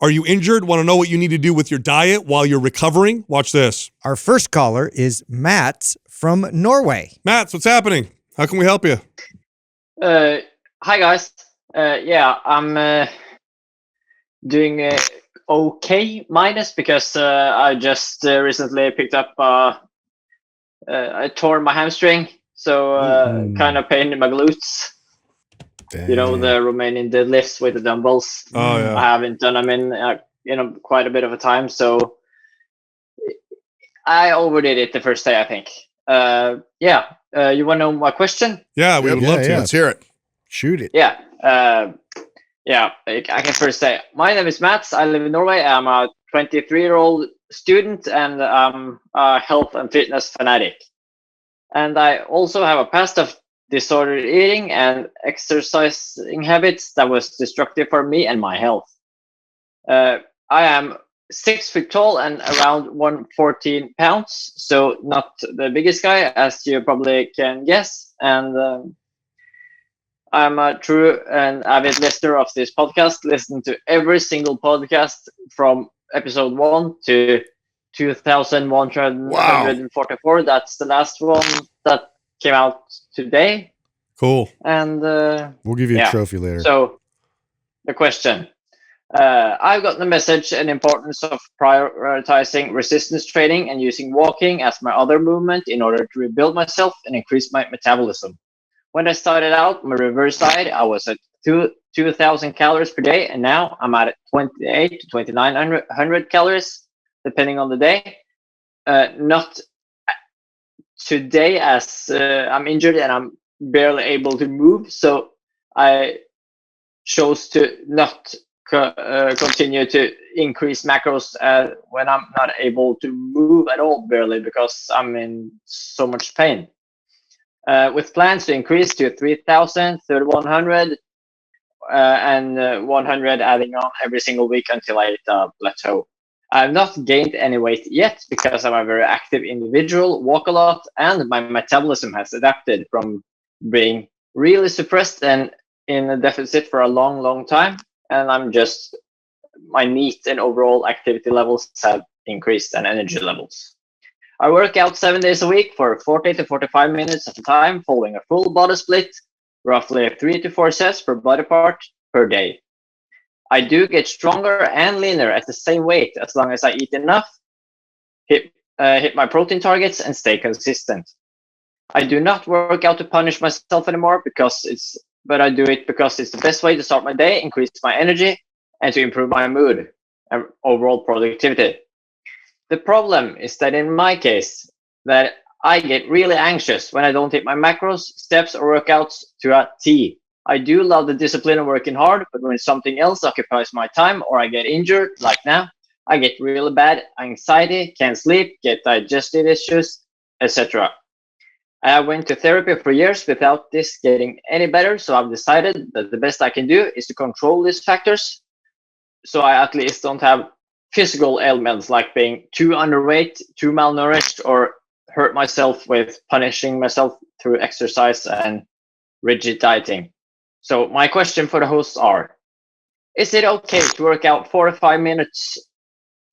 Are you injured? Want to know what you need to do with your diet while you're recovering? Watch this. Our first caller is Mats from Norway. Mats, what's happening? How can we help you? Hi guys. I'm doing okay minus because I just recently picked up I tore my hamstring, so kind of pain in my glutes. Dang. You know, the Romanian deadlifts with the dumbbells. Oh, yeah. I haven't done them in quite a bit of a time, so I overdid it the first day, I think. You want to know my question? Yeah, we would love to. yeah. Let's hear it. Shoot it. Yeah. I can first say my name is Mats. I live in Norway. I'm a 23-year-old student and I'm a health and fitness fanatic. And I also have a past of disordered eating and exercising habits that was destructive for me and my health. I am 6 feet tall and around 114 pounds, so not the biggest guy, as you probably can guess. And I'm a true and avid listener of this podcast, listen to every single podcast from episode 1 to 2144. That's the last one that came out today. Cool. And We'll give you a trophy later. so the question. I've got the message and importance of prioritizing resistance training and using walking as my other movement in order to rebuild myself and increase my metabolism. When I started out my reverse diet, I was at 2,000 calories per day, and now I'm at 28 to 2,900 calories, depending on the day. Not today, as I'm injured and I'm barely able to move, so I chose to not continue to increase macros when I'm not able to move at all, barely, because I'm in so much pain. With plans to increase to 3,000, 3,100, and 100 adding on every single week until I hit a plateau. I've not gained any weight yet because I'm a very active individual, walk a lot, and my metabolism has adapted from being really suppressed and in a deficit for a long, long time. And my NEAT and overall activity levels have increased and energy levels. I work out 7 days a week for 40 to 45 minutes at a time, following a full body split, roughly 3 to 4 sets per body part per day. I do get stronger and leaner at the same weight as long as I eat enough, hit my protein targets, and stay consistent. I do not work out to punish myself anymore but I do it because it's the best way to start my day, increase my energy, and to improve my mood and overall productivity. The problem is that in my case, that I get really anxious when I don't hit my macros, steps, or workouts to a T. I do love the discipline of working hard, but when something else occupies my time or I get injured, like now, I get really bad anxiety, can't sleep, get digestive issues, etc. I went to therapy for years without this getting any better, so I've decided that the best I can do is to control these factors, so I at least don't have physical ailments like being too underweight, too malnourished, or hurt myself with punishing myself through exercise and rigid dieting. So my question for the hosts are, is it okay to work out 4 to 5 minutes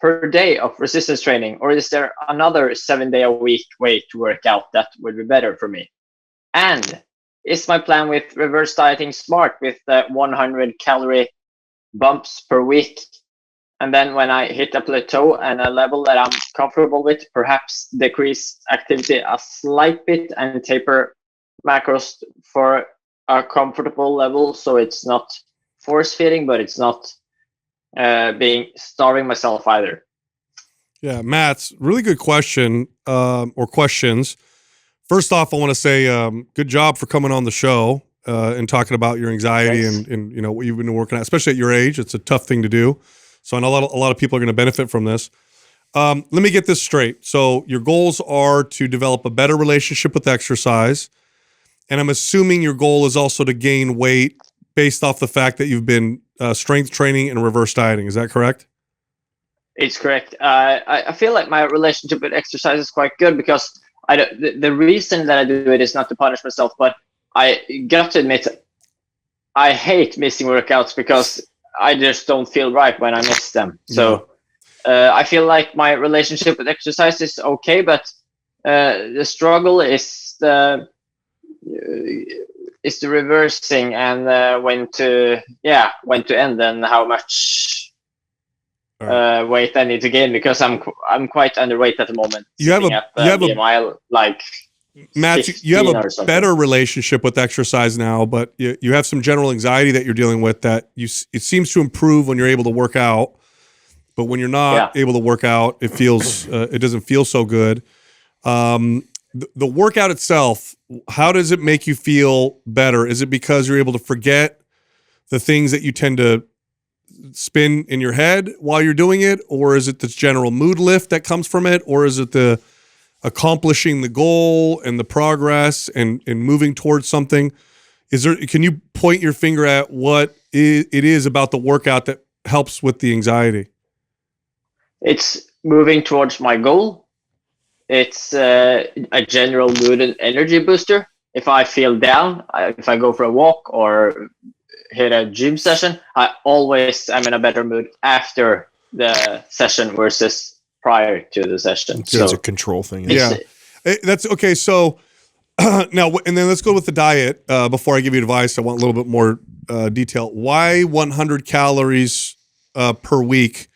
per day of resistance training, or is there another 7-day-a-week way to work out that would be better for me? And is my plan with reverse dieting smart with the 100 calorie bumps per week? And then when I hit a plateau and a level that I'm comfortable with, perhaps decrease activity a slight bit and taper macros for a comfortable level, so it's not force feeding, but it's not starving myself either. Yeah, Matt's really good question or questions. First off, I want to say good job for coming on the show and talking about your anxiety and you know what you've been working at, especially at your age. It's a tough thing to do. So I know a lot of people are going to benefit from this. Let me get this straight. So your goals are to develop a better relationship with exercise. And I'm assuming your goal is also to gain weight based off the fact that you've been strength training and reverse dieting. Is that correct? It's correct. I feel like my relationship with exercise is quite good because the reason that I do it is not to punish myself, but I got to admit, I hate missing workouts because I just don't feel right when I miss them. So I feel like my relationship with exercise is okay, but the struggle is the reversing and when to end and how much weight I need to gain, because I'm quite underweight at the moment. You have BMI like Matt, you have a or better relationship with exercise now, but you have some general anxiety that you're dealing with that it seems to improve when you're able to work out, but when you're not able to work out, it feels it doesn't feel so good. The workout itself, how does it make you feel better? Is it because you're able to forget the things that you tend to spin in your head while you're doing it, or is it this general mood lift that comes from it, or is it the accomplishing the goal and the progress and moving towards something? Can you point your finger at what it is about the workout that helps with the anxiety? It's moving towards my goal. It's a general mood and energy booster. If I feel down, if I go for a walk or hit a gym session, I always am in a better mood after the session versus prior to the session. It's a control thing. Yeah. That's okay. So now, and then let's go with the diet. Before I give you advice, I want a little bit more detail. Why 100 calories per week?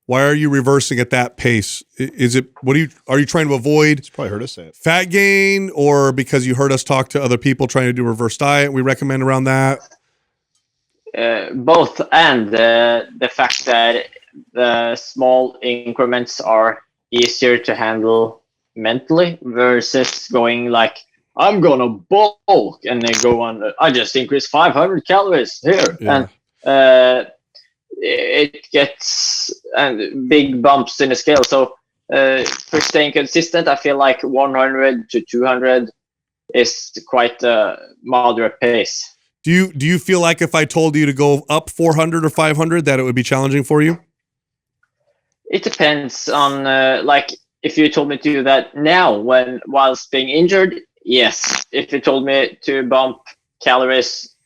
Why are you reversing at that pace? Are you trying to avoid? It's probably heard us say it. Fat gain, or because you heard us talk to other people trying to do reverse diet? We recommend around that. Both, and the fact that the small increments are easier to handle mentally versus going like, I'm gonna bulk and then go on, I just increased 500 calories here. Yeah. And it gets big bumps in the scale. So for staying consistent, I feel like 100 to 200 is quite a moderate pace. Do you feel like if I told you to go up 400 or 500 that it would be challenging for you? It depends on like if you told me to do that now whilst being injured, yes. If you told me to bump calories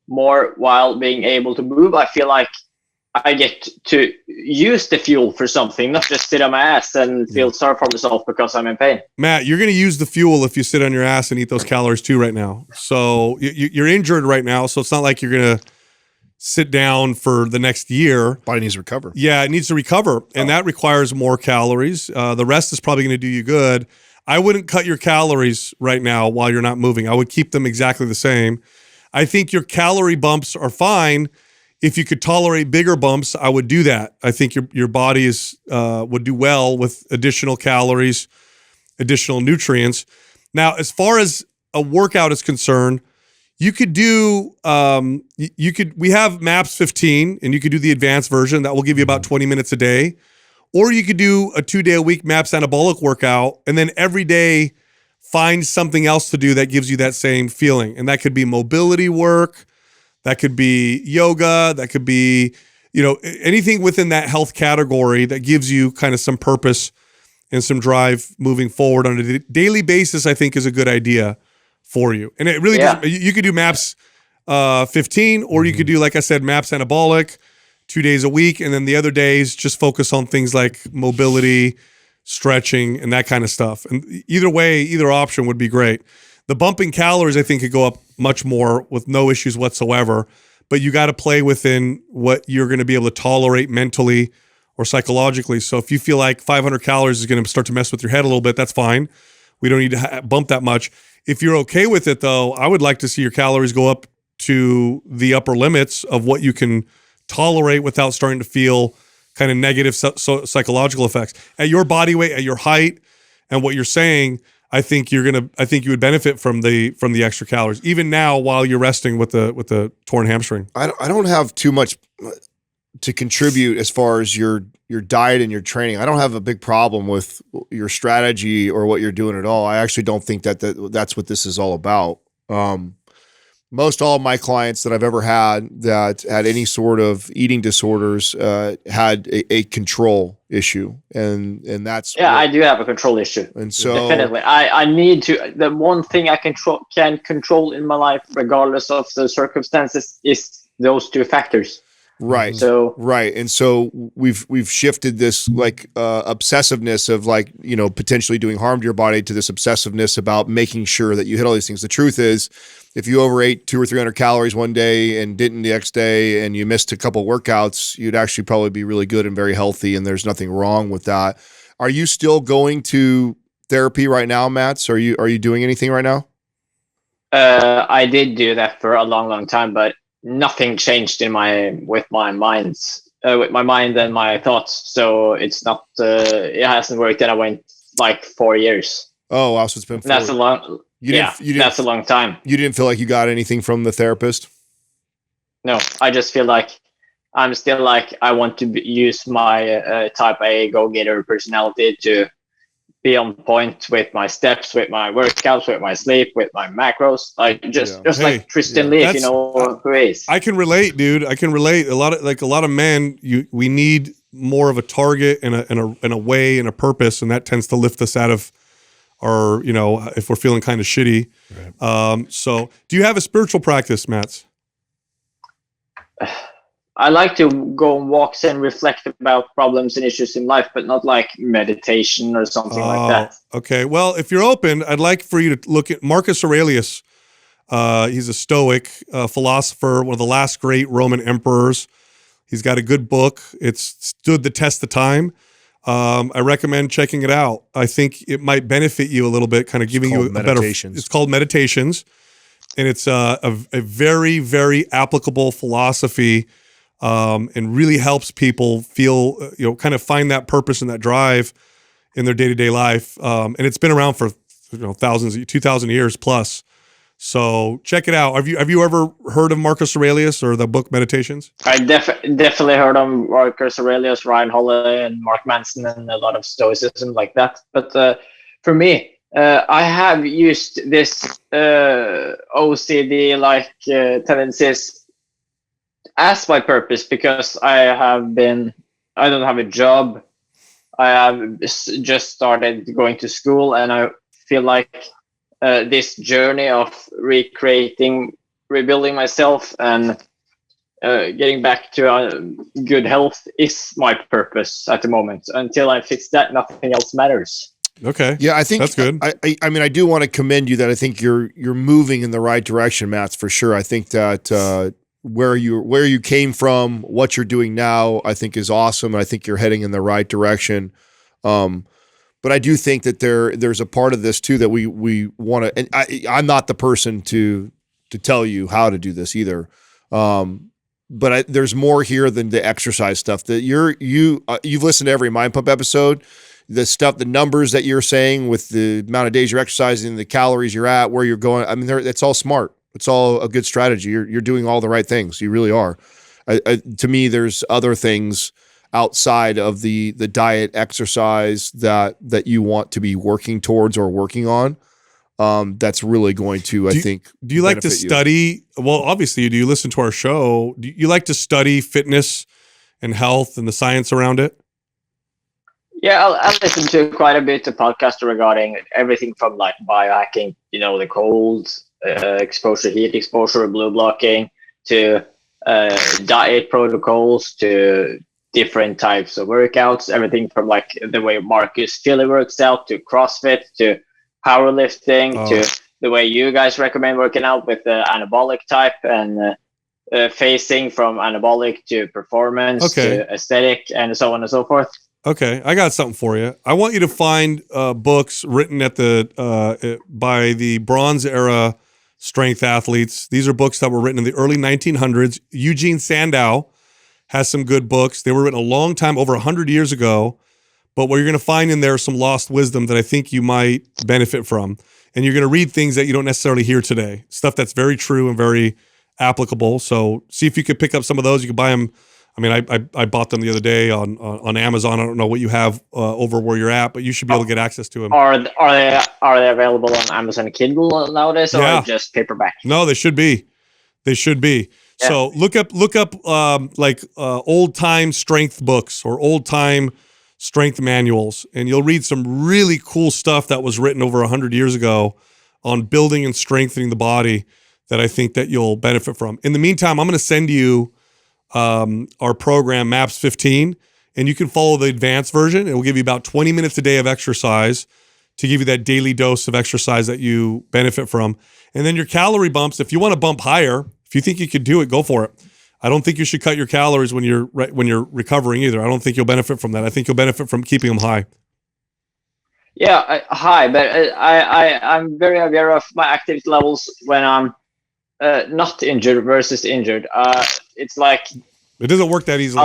more while being able to move, I feel like I get to use the fuel for something, not just sit on my ass and feel sorry for myself because I'm in pain. Matt, you're going to use the fuel if you sit on your ass and eat those calories too right now. So you're injured right now, so it's not like you're going to sit down for the next year. Body needs to recover. Yeah, it needs to recover, and that requires more calories. The rest is probably going to do you good. I wouldn't cut your calories right now while you're not moving. I would keep them exactly the same. I think your calorie bumps are fine. If you could tolerate bigger bumps, I would do that. I think your body would do well with additional calories, additional nutrients. Now, as far as a workout is concerned, you could do we have MAPS 15, and you could do the advanced version that will give you about 20 minutes a day, or you could do a 2-day-a-week MAPS anabolic workout, and then every day find something else to do that gives you that same feeling, and that could be mobility work. That could be yoga. That could be, anything within that health category that gives you kind of some purpose and some drive moving forward on a daily basis, I think is a good idea for you. And it really you could do MAPS 15, or you could do, like I said, MAPS anabolic 2 days a week. And then the other days, just focus on things like mobility, stretching, and that kind of stuff. And either way, either option would be great. The bumping calories, I think, could go up much more with no issues whatsoever, but you got to play within what you're going to be able to tolerate mentally or psychologically. So if you feel like 500 calories is going to start to mess with your head a little bit, that's fine. We don't need to bump that much. If you're okay with it, though, I would like to see your calories go up to the upper limits of what you can tolerate without starting to feel kind of negative psychological effects. At your body weight, at your height, and what you're saying, I think you would benefit from the extra calories, even now while you're resting with the torn hamstring. I don't have too much to contribute as far as your diet and your training. I don't have a big problem with your strategy or what you're doing at all. I actually don't think that's what this is all about. Most all of my clients that I've ever had that had any sort of eating disorders had a control issue, and that's I do have a control issue, and so definitely I need to. The one thing I can control in my life, regardless of the circumstances, is those two factors. Right. So Right. And so we've shifted this like obsessiveness of like, you know, potentially doing harm to your body to this obsessiveness about making sure that you hit all these things. The truth is, if you overate 200 or 300 calories one day and didn't the next day and you missed a couple workouts, you'd actually probably be really good and very healthy. And there's nothing wrong with that. Are you still going to therapy right now, Mats? Are you doing anything right now? I did do that for a long time, but nothing changed with my mind and my thoughts. So it's not. It hasn't worked. And I went like 4 years. Oh, wow. So it's been 4 That's a long. That's a long time. You didn't feel like you got anything from the therapist? No, I just feel like I'm still like I want to use my type A go-getter personality to be on point with my steps, with my workouts, with my sleep, with my macros. Like just Hey, like Tristan Leaf, you know who he is. I can relate, dude. I can relate. A lot of men, we need more of a target and a way and a purpose, and that tends to lift us out of our, you know, if we're feeling kind of shitty. Right. So do you have a spiritual practice, Mats? I like to go on walks and reflect about problems and issues in life, but not like meditation or something like that. Okay. Well, if you're open, I'd like for you to look at Marcus Aurelius. He's a Stoic philosopher, one of the last great Roman emperors. He's got a good book. It's stood the test of time. I recommend checking it out. I think it might benefit you a little bit, kind of giving you a better. It's called Meditations, and it's a very, very applicable philosophy. And really helps people feel, you know, kind of find that purpose and that drive in their day-to-day life. And it's been around for, you know, 2,000 years plus. So check it out. Have you ever heard of Marcus Aurelius or the book Meditations? I definitely heard of Marcus Aurelius, Ryan Holiday, and Mark Manson, and a lot of Stoicism like that. But for me, I have used this OCD-like tendencies as my purpose because I don't have a job. I have just started going to school, and I feel like this journey of rebuilding myself and getting back to good health is my purpose at the moment. Until I fix that, nothing else matters. Okay. Yeah, I think that's good. I mean, I do want to commend you that I think you're moving in the right direction, Mats, for sure. I think that where you came from, what you're doing now, I think is awesome. I think you're heading in the right direction. But I do think that there's a part of this too that we want to, and I'm not the person to tell you how to do this either. But there's more here than the exercise stuff that you've listened to every Mind Pump episode, the stuff, the numbers that you're saying with the amount of days you're exercising, the calories you're at, where you're going. I mean, it's all smart. It's all a good strategy. You're doing all the right things. You really are. To me, there's other things outside of the diet, exercise that you want to be working towards or working on. That's really going to, I think. Do you like to study? Well, obviously, do you listen to our show? Do you like to study fitness and health and the science around it? Yeah, I'll listen to quite a bit of podcasts regarding everything from like biohacking, you know, the cold exposure, heat exposure, blue blocking, to diet protocols, to different types of workouts, everything from like the way Marcus Philly works out, to CrossFit, to powerlifting, to the way you guys recommend working out with the anabolic type, and phasing from anabolic to performance to aesthetic, and so on and so forth. Okay, I got something for you. I want you to find books written at by the Bronze Era strength athletes. These are books that were written in the early 1900s. Eugene Sandow has some good books. They were written a long time, over 100 years ago. But what you're going to find in there is some lost wisdom that I think you might benefit from. And you're going to read things that you don't necessarily hear today. Stuff that's very true and very applicable. So see if you could pick up some of those. You can buy them. I mean, I bought them the other day on Amazon. I don't know what you have over where you're at, but you should be able to get access to them. Are they available on Amazon Kindle nowadays, or just paperback? No, they should be. They should be. Yeah. So look up old time strength books or old time strength manuals, and you'll read some really cool stuff that was written over 100 years ago on building and strengthening the body that I think that you'll benefit from. In the meantime, I'm going to send you our program MAPS 15, and you can follow the advanced version. It will give you about 20 minutes a day of exercise to give you that daily dose of exercise that you benefit from. And then your calorie bumps, if you want to bump higher, if you think you could do it, go for it. I don't think you should cut your calories when you're recovering either. I don't think you'll benefit from that. I think you'll benefit from keeping them high. Yeah, high, but I'm very aware of my activity levels when I'm not injured versus injured. It's like It doesn't work that easily.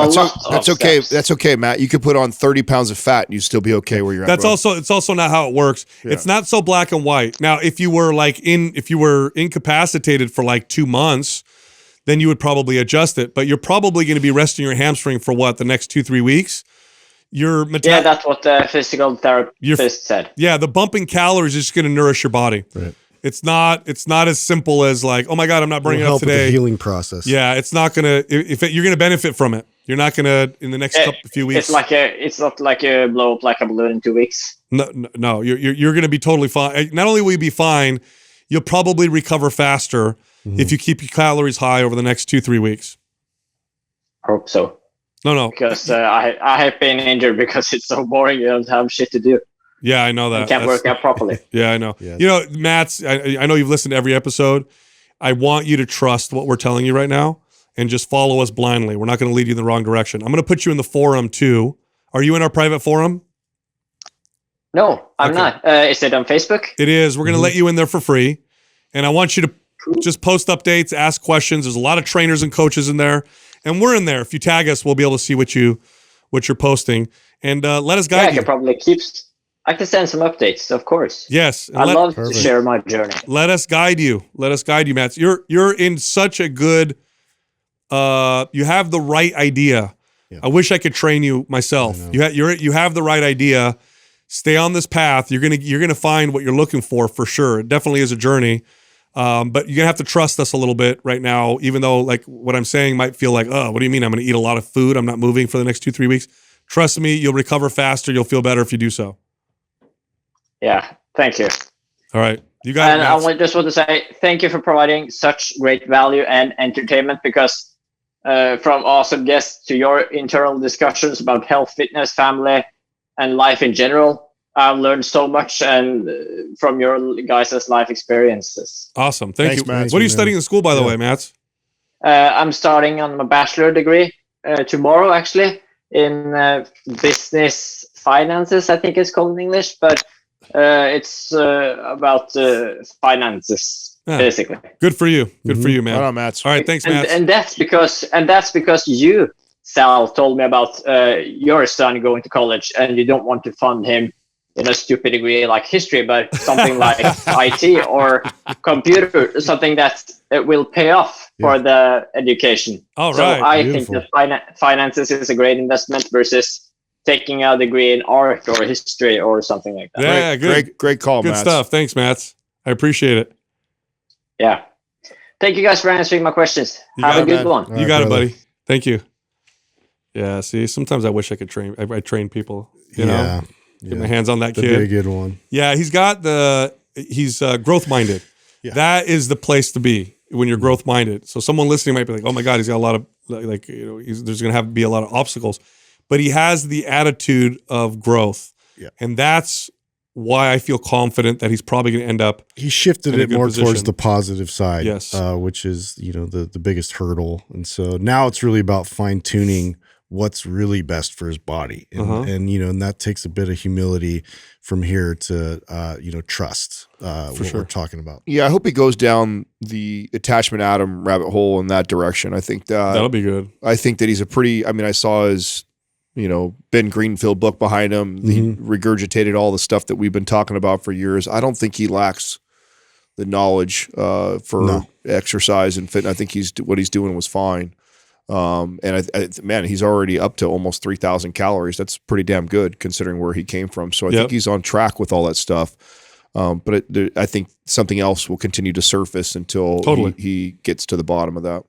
That's okay. That's okay, Matt. You could put on 30 pounds of fat and you'd still be okay where you're at. It's also not how it works. Yeah. It's not so black and white. Now, if you were incapacitated for like 2 months, then you would probably adjust it. But you're probably going to be resting your hamstring for what, the next 2-3 weeks? Yeah, that's what the physical therapist said. Yeah, the bumping calories is just going to nourish your body. Right. It's not as simple as like, oh my God, I'm not burning It'll enough help with today. the healing process. Yeah, it's not gonna. You're gonna benefit from it. You're not gonna in the next few weeks. It's not like a blow up like a balloon in 2 weeks. No. You're gonna be totally fine. Not only will you be fine, you'll probably recover faster if you keep your calories high over the next 2-3 weeks. Hope so. No. Because I have been injured because it's so boring. You don't have shit to do. Yeah, I know that. You can't work out properly. Yeah, I know. Yeah. You know, Matt's. I know you've listened to every episode. I want you to trust what we're telling you right now and just follow us blindly. We're not going to lead you in the wrong direction. I'm going to put you in the forum too. Are you in our private forum? No, I'm Okay. not. Is it on Facebook? It is. We're going to let you in there for free. And I want you to just post updates, ask questions. There's a lot of trainers and coaches in there. And we're in there. If you tag us, we'll be able to see what you're posting. And let us Yeah, I guide you. can probably I can send some updates, of course. Yes. And I love to Perfect. share my journey. let us guide you. Let us guide you, Matt. You're in such a good you have the right idea. Yeah. I wish I could train you myself. I know. You have the right idea. Stay on this path. You're gonna find what you're looking for sure. It definitely is a journey. But you're gonna have to trust us a little bit right now, even though like what I'm saying might feel like, oh, what do you mean? I'm gonna eat a lot of food. I'm not moving for the next 2-3 weeks. Trust me, you'll recover faster. You'll feel better if you do so. Yeah, thank you. All right. You got And it, I Matt. just want to say thank you for providing such great value and entertainment because from awesome guests to your internal discussions about health, fitness, family, and life in general, I've learned so much and from your guys' life experiences. Awesome. Thank Thanks, you. Matt. What are you Man. studying in school, by the Yeah. way, Matt? I'm starting on my bachelor degree tomorrow, actually, in business finances, I think it's called in English, but it's about finances, Yeah. basically. Good for you. Good for you, man. Right on, Matt. All right. Thanks, Matt. And that's because you, Sal, told me about your son going to college, and you don't want to fund him in a stupid degree like history, but something like IT or computer, something that it will pay off for the education. All So right. I Beautiful. think that finances is a great investment versus taking a degree in art or history or something like that. Yeah, good. Great call, Good Matt. stuff. Thanks, Matt. I appreciate it. Yeah. Thank you guys for answering my questions. You Have got a it, good man. one. All You right, got it, brother. buddy. Thank you. Yeah, see, sometimes I wish I could train. I train people, you know, Yeah. get my hands on that That'd be a kid. good one. Yeah, he's growth minded. Yeah. That is the place to be when you're growth minded. So someone listening might be like, oh my God, he's got a lot of like, you know, there's going to have to be a lot of obstacles, but he has the attitude of growth. Yeah. And that's why I feel confident that he's probably going to end up. He shifted In a it good more position. towards the positive side, Yes. which is the biggest hurdle. And so now it's really about fine tuning what's really best for his body, and Uh-huh. and that takes a bit of humility from here to trust what sure. we're talking about. Yeah, I hope he goes down the attachment atom rabbit hole in that direction. I think That'll be good. that he's a pretty. I mean, I saw his, Ben Greenfield book behind him. He regurgitated all the stuff that we've been talking about for years. I don't think he lacks the knowledge for No. exercise and fit. I think what he's doing was fine. And man, he's already up to almost 3,000 calories. That's pretty damn good considering where he came from. So I Yep. think he's on track with all that stuff. But I think something else will continue to surface until Totally. he gets to the bottom of that.